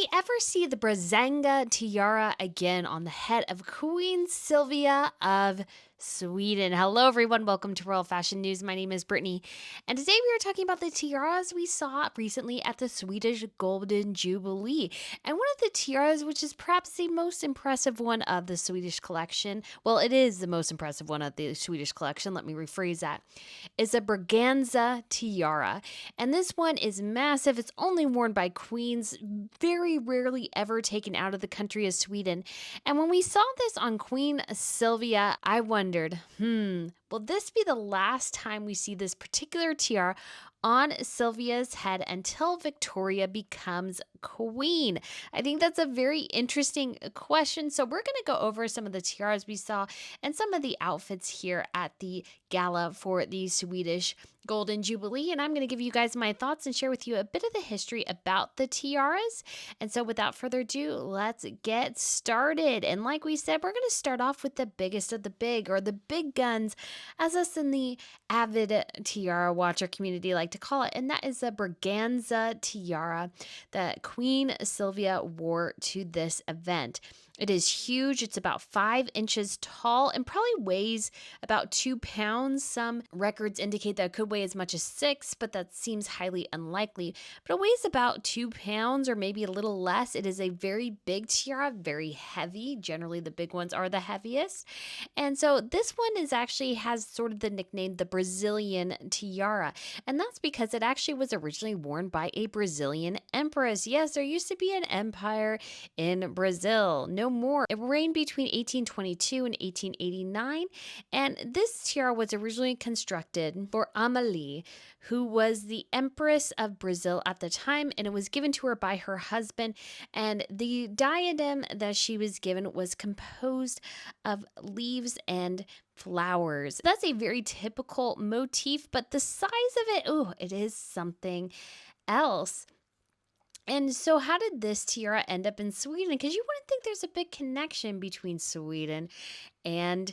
we ever see the Braganza Tiara again on the head of Queen Sofia of Sweden? Hello, everyone. Welcome to Royal Fashion News. My name is Brittany, and today we are talking about the tiaras we saw recently at the Swedish Golden Jubilee. And one of the tiaras, which is perhaps the most impressive one of the Swedish collection, well, it is the most impressive one of the Swedish collection, let me rephrase that, is a Braganza Tiara. And this one is massive. It's only worn by queens, very rarely ever taken out of the country of Sweden. And when we saw this on Queen Sofia, I wondered, will this be the last time we see this particular tiara on Sofia's head until Victoria becomes queen? I think that's a very interesting question. So we're going to go over some of the tiaras we saw and some of the outfits here at the gala for the Swedish Golden Jubilee. And I'm going to give you guys my thoughts and share with you a bit of the history about the tiaras. And so without further ado, let's get started. And like we said, we're going to start off with the biggest of the big, or the big guns, as us in the avid tiara watcher community like to call it, and that is the Braganza Tiara that Queen Sofia wore to this event. It is huge. It's about 5 inches tall and probably weighs about 2 pounds. Some records indicate that it could weigh as much as 6, but that seems highly unlikely. But it weighs about 2 pounds or maybe a little less. It is a very big tiara, very heavy. Generally, the big ones are the heaviest. And so this one has sort of the nickname the Brazilian tiara. And that's because it actually was originally worn by a Brazilian empress. Yes, there used to be an empire in Brazil. No more. It reigned between 1822 and 1889, and this tiara was originally constructed for Madeleine, who was the Empress of Brazil at the time, and it was given to her by her husband, and the diadem that she was given was composed of leaves and flowers. That's a very typical motif, but the size of it is something else. And so how did this tiara end up in Sweden? Because you wouldn't think there's a big connection between Sweden and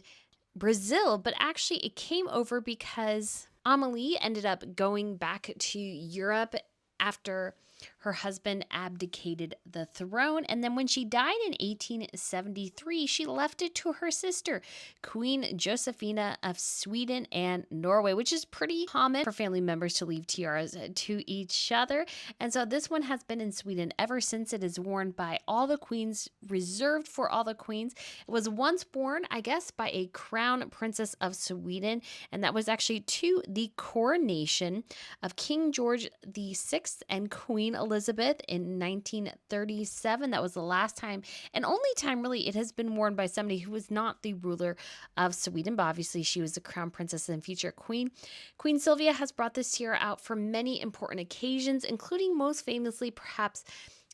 Brazil, but actually it came over because Amelie ended up going back to Europe after her husband abdicated the throne. And then when she died in 1873, she left it to her sister, Queen Josefina of Sweden and Norway, which is pretty common for family members to leave tiaras to each other. And so this one has been in Sweden ever since. It is worn by all the queens, reserved for all the queens. It was once worn, I guess, by a crown princess of Sweden, and that was actually to the coronation of King George VI and Queen Elizabeth in 1937. That was the last time and only time really it has been worn by somebody who was not the ruler of Sweden, but obviously she was the crown princess and future queen. Queen Sofia has brought this tiara out for many important occasions, including most famously perhaps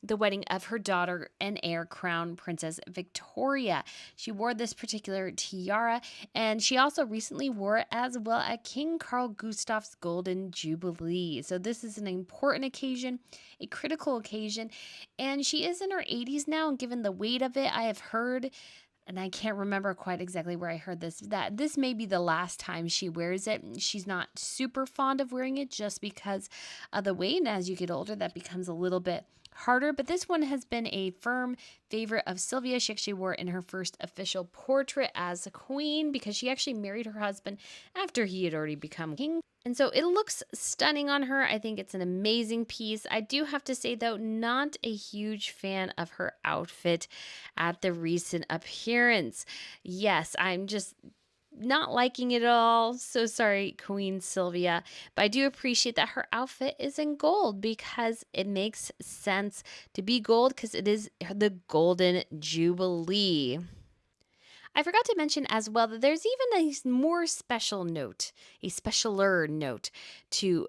the wedding of her daughter and heir, Crown Princess Victoria. She wore this particular tiara, and she also recently wore it as well at King Carl Gustaf's Golden Jubilee. So this is an important occasion, a critical occasion, and she is in her 80s now, and given the weight of it, I have heard, and I can't remember quite exactly where I heard this, that this may be the last time she wears it. She's not super fond of wearing it just because of the weight, and as you get older, that becomes a little bit harder. But this one has been a firm favorite of Sofia. She actually wore it in her first official portrait as a queen because she actually married her husband after he had already become king. And so it looks stunning on her. I think it's an amazing piece. I do have to say, though, not a huge fan of her outfit at the recent appearance. Yes, I'm just not liking it at all. So sorry, Queen Sofia. But I do appreciate that her outfit is in gold because it makes sense to be gold because it is the Golden Jubilee. I forgot to mention as well that there's even a more special note, a specialer note to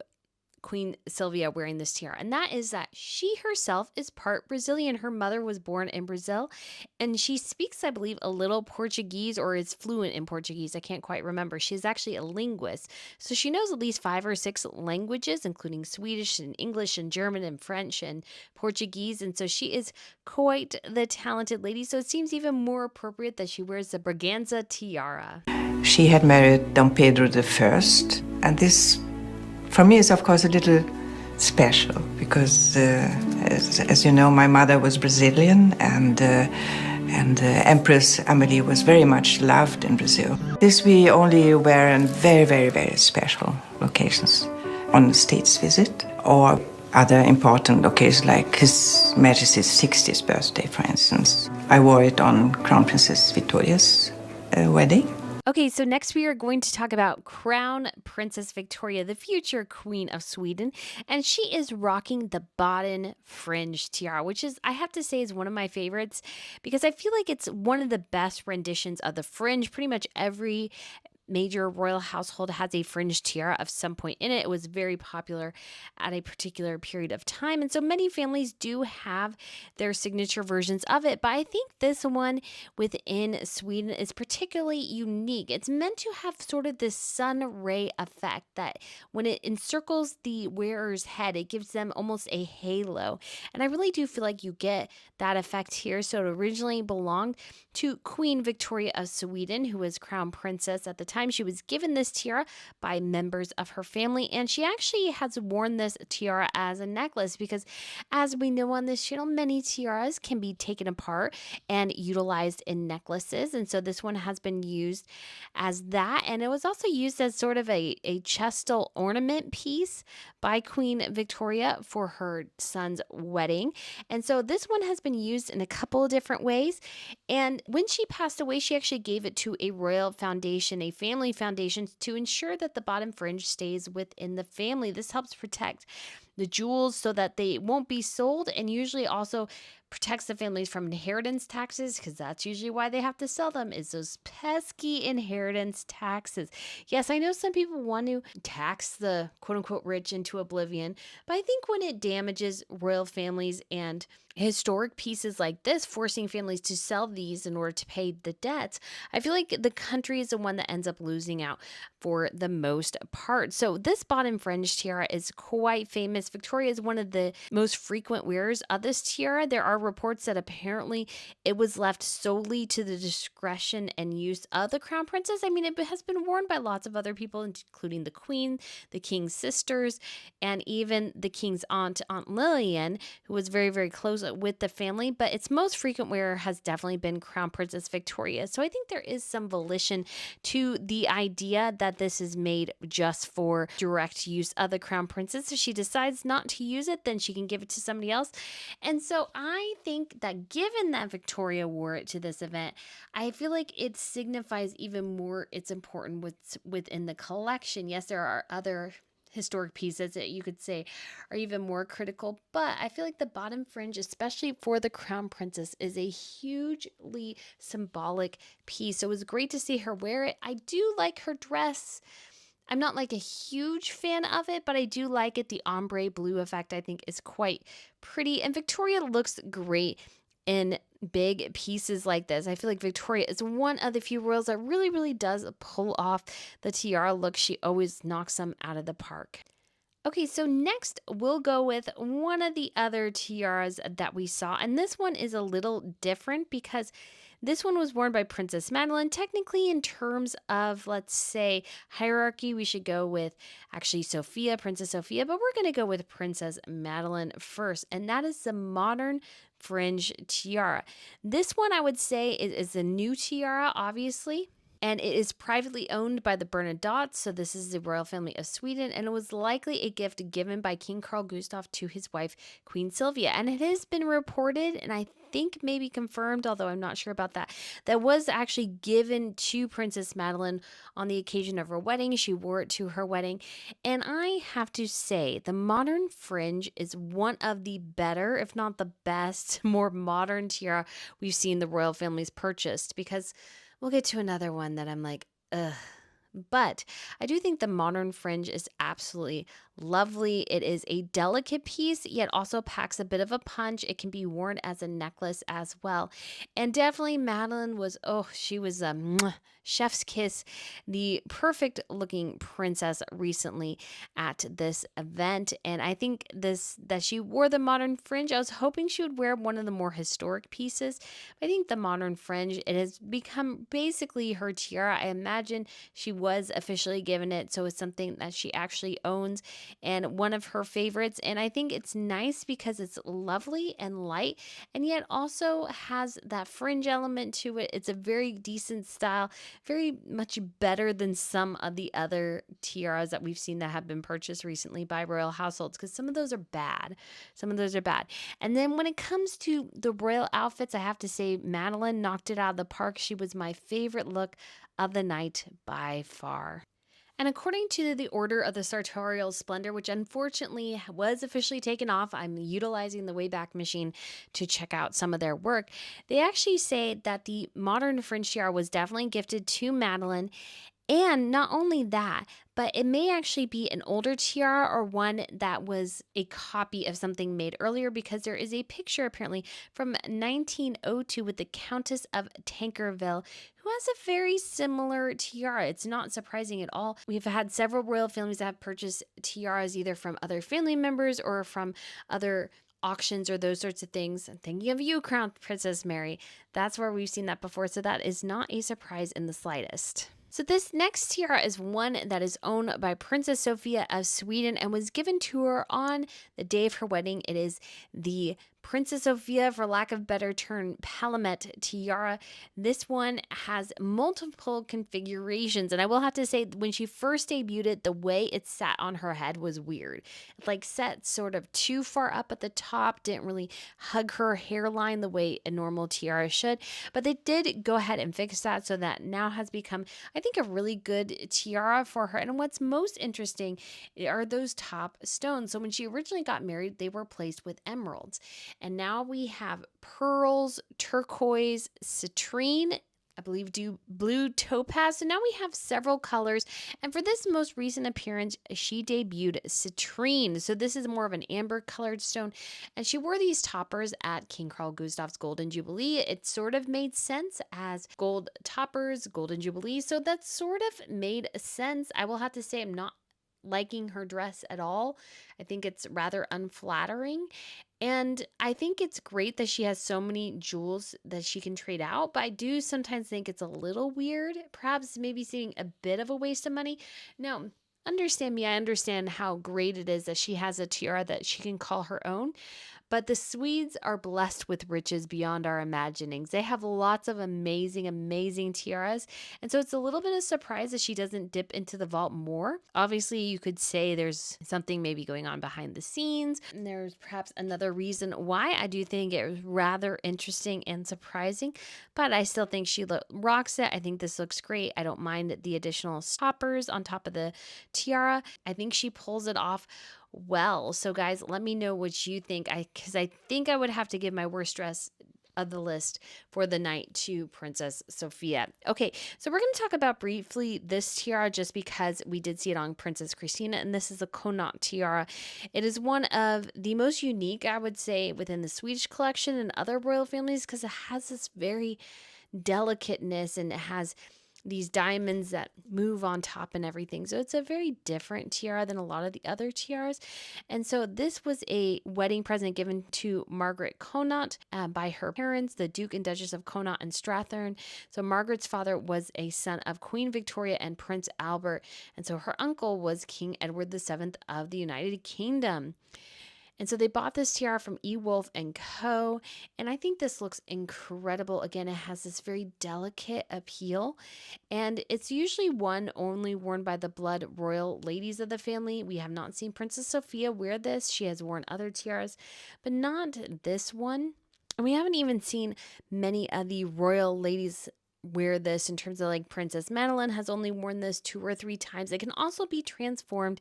Queen Sofia wearing this tiara, and that is that she herself is part Brazilian. Her mother was born in Brazil, and she speaks, I believe, a little Portuguese, or is fluent in Portuguese. I can't quite remember. She's actually a linguist, so she knows at least 5 or 6 languages, including Swedish and English and German and French and Portuguese, and so she is quite the talented lady, so it seems even more appropriate that she wears the Braganza tiara. She had married Dom Pedro I, and this for me is of course a little special because, as you know, my mother was Brazilian, and Empress Amélie was very much loved in Brazil. This we only wear on very, very, very special occasions, on a state's visit or other important occasions like His Majesty's 60th birthday, for instance. I wore it on Crown Princess Victoria's wedding. Okay, so next we are going to talk about Crown Princess Victoria, the future Queen of Sweden, and she is rocking the Baden Fringe tiara, which is, I have to say, is one of my favorites because I feel like it's one of the best renditions of the fringe. Pretty much every major royal household has a fringe tiara of some point in it. It was very popular at a particular period of time, and so many families do have their signature versions of it, but I think this one within Sweden is particularly unique. It's meant to have sort of this sun ray effect that when it encircles the wearer's head, it gives them almost a halo, and I really do feel like you get that effect here. So it originally belonged to Queen Victoria of Sweden, who was crown princess at the time. She was given this tiara by members of her family, and she actually has worn this tiara as a necklace because, as we know on this channel, many tiaras can be taken apart and utilized in necklaces, and so this one has been used as that, and it was also used as sort of a chestal ornament piece by Queen Victoria for her son's wedding. And so this one has been used in a couple of different ways, and when she passed away, she actually gave it to a royal foundation, a family foundation, to ensure that the bottom fringe stays within the family. This helps protect the jewels so that they won't be sold, and usually also protects the families from inheritance taxes, because that's usually why they have to sell them, is those pesky inheritance taxes. Yes, I know some people want to tax the quote-unquote rich into oblivion, but I think when it damages royal families and historic pieces like this, forcing families to sell these in order to pay the debts, I feel like the country is the one that ends up losing out for the most part. So this bottom fringe tiara is quite famous. Victoria is one of the most frequent wearers of this tiara. There are reports that apparently it was left solely to the discretion and use of the crown princess. I mean, it has been worn by lots of other people, including the queen, the king's sisters, and even the king's aunt, Aunt Lillian, who was very, very close with the family, but its most frequent wearer has definitely been Crown Princess Victoria. So I think there is some volition to the idea that this is made just for direct use of the Crown Princess. If she decides not to use it, then she can give it to somebody else. And so I think that given that Victoria wore it to this event, I feel like it signifies even more its importance within the collection. Yes, there are other historic pieces that you could say are even more critical, but I feel like the bottom fringe, especially for the crown princess, is a hugely symbolic piece. So it was great to see her wear it. I do like her dress. I'm not like a huge fan of it, but I do like it. The ombre blue effect I think is quite pretty, and Victoria looks great in big pieces like this. I feel like Victoria is one of the few royals that really, really does pull off the tiara look. She always knocks them out of the park. Okay, so next we'll go with one of the other tiaras that we saw, and this one is a little different because this one was worn by Princess Madeleine. Technically, in terms of, let's say, hierarchy, we should go with actually Sofia, Princess Sofia, but we're going to go with Princess Madeleine first, and that is the modern fringe tiara. This one, I would say, is a new tiara, obviously. And it is privately owned by the Bernadottes, so this is the royal family of Sweden, and it was likely a gift given by King Carl Gustaf to his wife, Queen Sylvia. And it has been reported, and I think maybe confirmed, although I'm not sure about that, that was actually given to Princess Madeleine on the occasion of her wedding. She wore it to her wedding, and I have to say, the modern fringe is one of the better, if not the best, more modern tiara we've seen the royal families purchased, because we'll get to another one that I'm like, ugh. But I do think the modern fringe is absolutely lovely. It is a delicate piece, yet also packs a bit of a punch. It can be worn as a necklace as well. And definitely Madeleine was, she was a chef's kiss, the perfect looking princess recently at this event. And I think that she wore the modern fringe. I was hoping she would wear one of the more historic pieces. I think the modern fringe, it has become basically her tiara. I imagine she was officially given it, so it's something that she actually owns. and one of her favorites. And I think it's nice because it's lovely and light, and yet also has that fringe element to it. It's a very decent style, very much better than some of the other tiaras that we've seen that have been purchased recently by royal households, because some of those are bad. Some of those are bad. And then when it comes to the royal outfits, I have to say Madeleine knocked it out of the park. She was my favorite look of the night by far. And according to the Order of the Sartorial Splendor, which unfortunately was officially taken off, I'm utilizing the Wayback Machine to check out some of their work. They actually say that the modern Fringe tiara was definitely gifted to Madeleine. And not only that, but it may actually be an older tiara or one that was a copy of something made earlier, because there is a picture apparently from 1902 with the Countess of Tankerville, who has a very similar tiara. It's not surprising at all. We've had several royal families that have purchased tiaras either from other family members or from other auctions or those sorts of things. I'm thinking of you, Crown Princess Mary. That's where we've seen that before, so that is not a surprise in the slightest. So this next tiara is one that is owned by Princess Sofia of Sweden and was given to her on the day of her wedding. It is the Princess Sofia, for lack of better term, Palamet tiara. This one has multiple configurations, and I will have to say, when she first debuted it, the way it sat on her head was weird. It like sat sort of too far up at the top, didn't really hug her hairline the way a normal tiara should, but they did go ahead and fix that, so that now has become, I think, a really good tiara for her. And what's most interesting are those top stones. So when she originally got married, they were placed with emeralds. And now we have pearls, turquoise, citrine, I believe blue topaz. So now we have several colors. And for this most recent appearance, she debuted citrine. So this is more of an amber colored stone. And she wore these toppers at King Carl Gustaf's Golden Jubilee. It sort of made sense as gold toppers, Golden Jubilee. So that sort of made sense. I will have to say, I'm not liking her dress at all. I think it's rather unflattering. And I think it's great that she has so many jewels that she can trade out, but I do sometimes think it's a little weird, perhaps maybe seeming a bit of a waste of money. Now, understand me, I understand how great it is that she has a tiara that she can call her own. But the Swedes are blessed with riches beyond our imaginings. They have lots of amazing, amazing tiaras. And so it's a little bit of surprise that she doesn't dip into the vault more. Obviously, you could say there's something maybe going on behind the scenes. And there's perhaps another reason why. I do think it was rather interesting and surprising, but I still think she rocks it. I think this looks great. I don't mind the additional stoppers on top of the tiara. I think she pulls it off well. So guys, let me know what you think. Because I think I would have to give my worst dress of the list for the night to Princess Sofia. Okay, so we're going to talk about briefly this tiara just because we did see it on Princess Christina, and this is a Connaught tiara. It is one of the most unique, I would say, within the Swedish collection and other royal families, because it has this very delicateness and it has these diamonds that move on top and everything. So it's a very different tiara than a lot of the other tiaras. And so this was a wedding present given to Margaret Connaught by her parents, the Duke and Duchess of Connaught and Strathern. So Margaret's father was a son of Queen Victoria and Prince Albert. And so her uncle was King Edward VII of the United Kingdom. And so they bought this tiara from E. Wolf and Co. And I think this looks incredible. Again, it has this very delicate appeal. And it's usually one only worn by the blood royal ladies of the family. We have not seen Princess Sofia wear this. She has worn other tiaras, but not this one. And we haven't even seen many of the royal ladies wear this, in terms of like Princess Madeleine has only worn this 2 or 3 times. It can also be transformed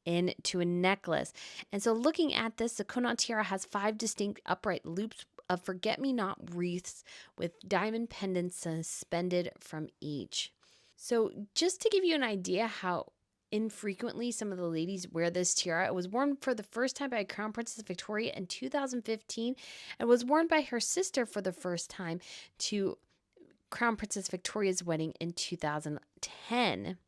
into a necklace. And so looking at this, the Connaught tiara has 5 distinct upright loops of forget-me-not wreaths with diamond pendants suspended from each. So just to give you an idea how infrequently some of the ladies wear this tiara, it was worn for the first time by Crown Princess Victoria in 2015 and was worn by her sister for the first time to Crown Princess Victoria's wedding in 2010.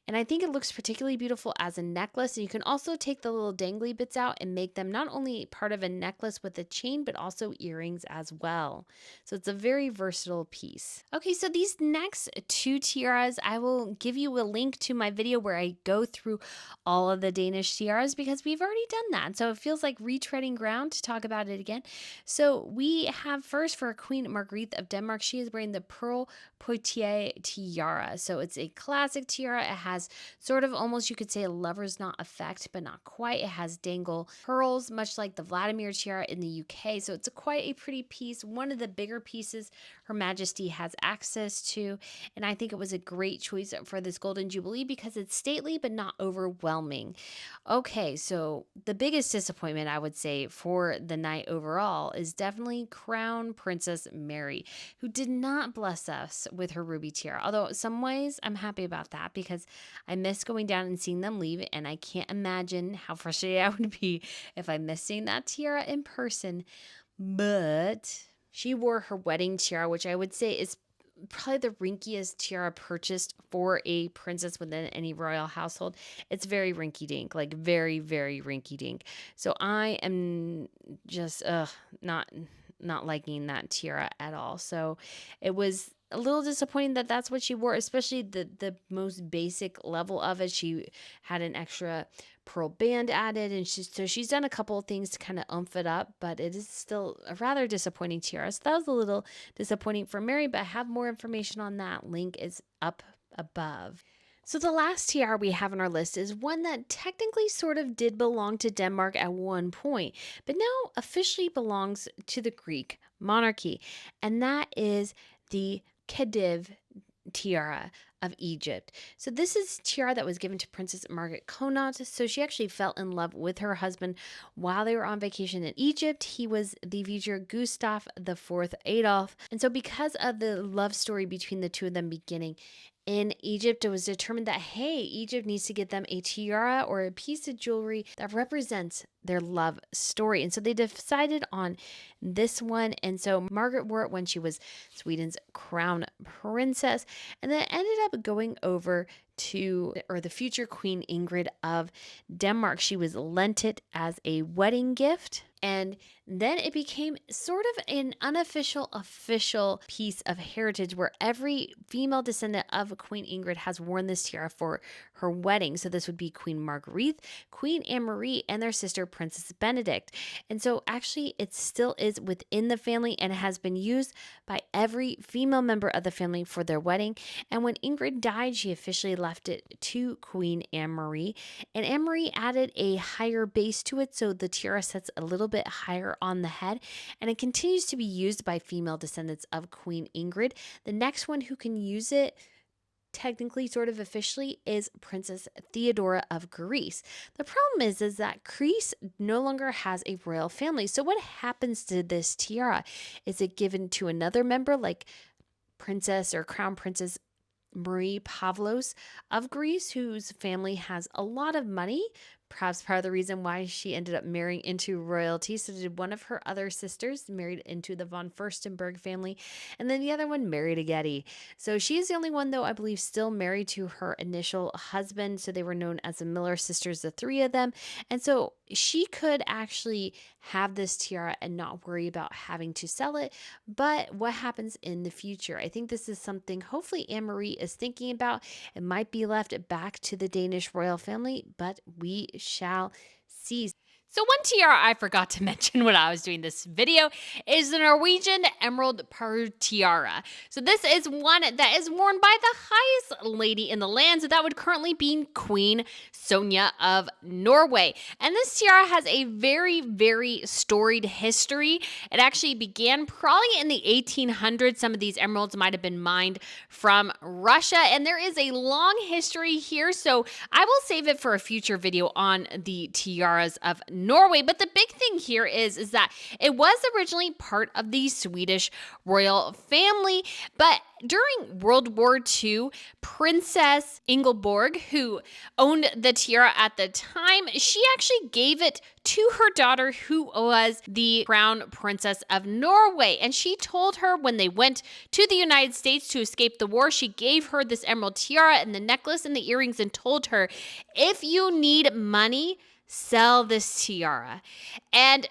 And I think it looks particularly beautiful as a necklace. And you can also take the little dangly bits out and make them not only part of a necklace with a chain, but also earrings as well. So it's a very versatile piece. Okay, so these next two tiaras, I will give you a link to my video where I go through all of the Danish tiaras because we've already done that. So it feels like retreading ground to talk about it again. So we have first for Queen Margrethe of Denmark, she is wearing the Pearl Poitiers tiara. So it's a classic tiara. It has sort of almost, you could say, a lover's knot effect, but not quite. It has dangle pearls, much like the Vladimir tiara in the UK. So it's quite a pretty piece, one of the bigger pieces Her Majesty has access to. And I think it was a great choice for this Golden Jubilee because it's stately but not overwhelming. Okay, so the biggest disappointment I would say for the night overall is definitely Crown Princess Mary, who did not bless us with her ruby tiara. Although in some ways I'm happy about that because I miss going down and seeing them leave, and I can't imagine how frustrated I would be if I missed seeing that tiara in person. But she wore her wedding tiara, which I would say is probably the rinkiest tiara purchased for a princess within any royal household. It's very rinky dink, like very, very rinky dink. So I am just not liking that tiara at all. So it was a little disappointing that that's what she wore, especially the most basic level of it. She had an extra pearl band added, and she's done a couple of things to kind of oomph it up, but it is still a rather disappointing tiara. So that was a little disappointing for Mary, but I have more information on that. Link is up above. So the last tiara we have on our list is one that technically sort of did belong to Denmark at one point, but now officially belongs to the Greek monarchy, and that is the Khedive tiara of Egypt. So this is tiara that was given to Princess Margaret Connaught. So she actually fell in love with her husband while they were on vacation in Egypt. He was the future Gustaf IV Adolf. And so because of the love story between the two of them beginning in Egypt, it was determined that, hey, Egypt needs to get them a tiara or a piece of jewelry that represents their love story. And so they decided on this one. And so Margaret wore it when she was Sweden's crown princess, and then ended up going over to, or the future Queen Ingrid of Denmark. She was lent it as a wedding gift. And then it became sort of an unofficial, official piece of heritage where every female descendant of Queen Ingrid has worn this tiara for her wedding. So this would be Queen Marguerite, Queen Anne-Marie, and their sister Princess Benedict. And so actually it still is within the family and has been used by every female member of the family for their wedding. And when Ingrid died, she officially left it to Queen Anne-Marie. And Anne-Marie added a higher base to it, so the tiara sits a little bit higher on the head, and it continues to be used by female descendants of Queen Ingrid. The next one who can use it technically sort of officially is Princess Theodora of Greece. The problem is that Greece no longer has a royal family. So what happens to this tiara? Is it given to another member like Princess or Crown Princess Marie Pavlos of Greece, whose family has a lot of money? Perhaps part of the reason why she ended up marrying into royalty. So did one of her other sisters married into the von Furstenberg family, and then the other one married a Getty. So she is the only one, though, I believe, still married to her initial husband. So they were known as the Miller sisters, the three of them. And so she could actually have this tiara and not worry about having to sell it. But what happens in the future? I think this is something hopefully Anne-Marie is thinking about. It might be left back to the Danish royal family, but we shall see. So one tiara I forgot to mention when I was doing this video is the Norwegian Emerald Pearl Tiara. So this is one that is worn by the highest lady in the land. So that would currently be Queen Sonja of Norway. And this tiara has a very, very storied history. It actually began probably in the 1800s. Some of these emeralds might have been mined from Russia. And there is a long history here. So I will save it for a future video on the tiaras of Norway. But the big thing here is that it was originally part of the Swedish royal family, but during World War II, Princess Ingeborg, who owned the tiara at the time, she actually gave it to her daughter, who was the crown princess of Norway. And she told her when they went to the United States to escape the war, she gave her this emerald tiara and the necklace and the earrings and told her, if you need money, sell this tiara. And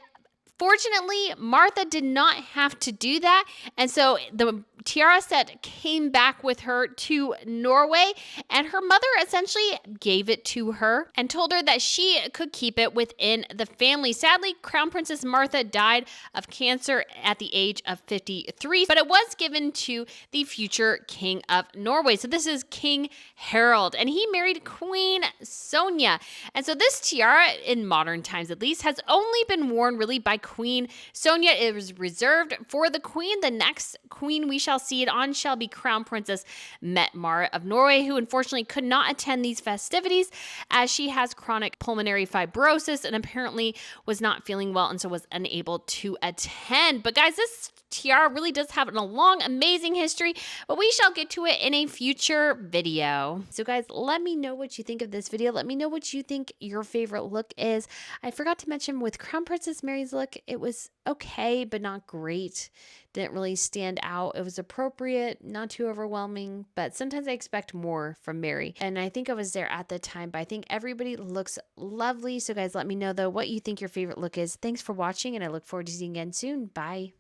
fortunately, Martha did not have to do that. And so the tiara set came back with her to Norway, and her mother essentially gave it to her and told her that she could keep it within the family. Sadly, Crown Princess Martha died of cancer at the age of 53, but it was given to the future king of Norway. So this is King Harald, and he married Queen Sonja. And so this tiara, in modern times at least, has only been worn really by Queen Sonja. It was reserved for the queen. The next queen we shall see it on shall be Crown Princess Mette-Marit of Norway, who unfortunately could not attend these festivities as she has chronic pulmonary fibrosis and apparently was not feeling well and so was unable to attend. But guys, this tiara really does have a long, amazing history, but we shall get to it in a future video. So guys, let me know what you think of this video. Let me know what you think your favorite look is. I forgot to mention with Crown Princess Mary's look, it was okay, but not great. Didn't really stand out. It was appropriate, not too overwhelming, but sometimes I expect more from Mary. And I think I was there at the time, but I think everybody looks lovely. So guys, let me know though what you think your favorite look is. Thanks for watching, and I look forward to seeing you again soon. Bye.